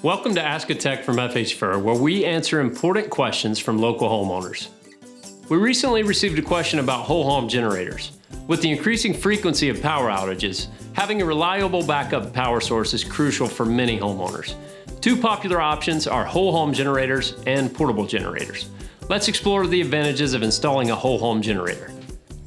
Welcome to Ask a Tech from FH Fur, where we answer important questions from local homeowners. We recently received a question about whole home generators. With the increasing frequency of power outages, having a reliable backup power source is crucial for many homeowners. Two popular options are whole home generators and portable generators. Let's explore the advantages of installing a whole home generator.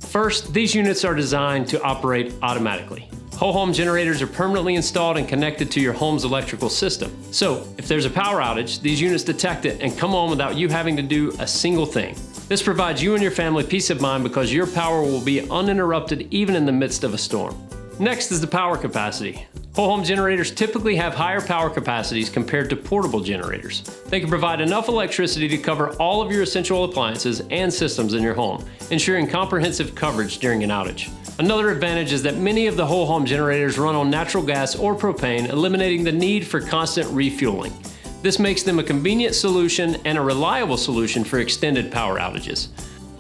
First, these units are designed to operate automatically. Whole home generators are permanently installed and connected to your home's electrical system. So, if there's a power outage, these units detect it and come on without you having to do a single thing. This provides you and your family peace of mind because your power will be uninterrupted even in the midst of a storm. Next is the power capacity. Whole home generators typically have higher power capacities compared to portable generators. They can provide enough electricity to cover all of your essential appliances and systems in your home, ensuring comprehensive coverage during an outage. Another advantage is that many of the whole home generators run on natural gas or propane, eliminating the need for constant refueling. This makes them a convenient solution and a reliable solution for extended power outages.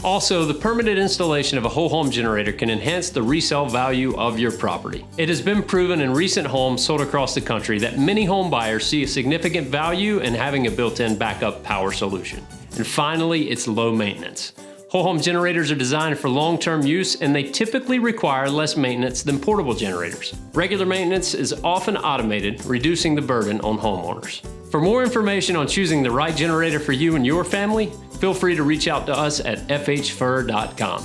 Also, the permanent installation of a whole home generator can enhance the resale value of your property. It has been proven in recent homes sold across the country that many home buyers see a significant value in having a built-in backup power solution. And finally, it's low maintenance. Whole home generators are designed for long-term use, and they typically require less maintenance than portable generators. Regular maintenance is often automated, reducing the burden on homeowners. For more information on choosing the right generator for you and your family, feel free to reach out to us at fhfur.com.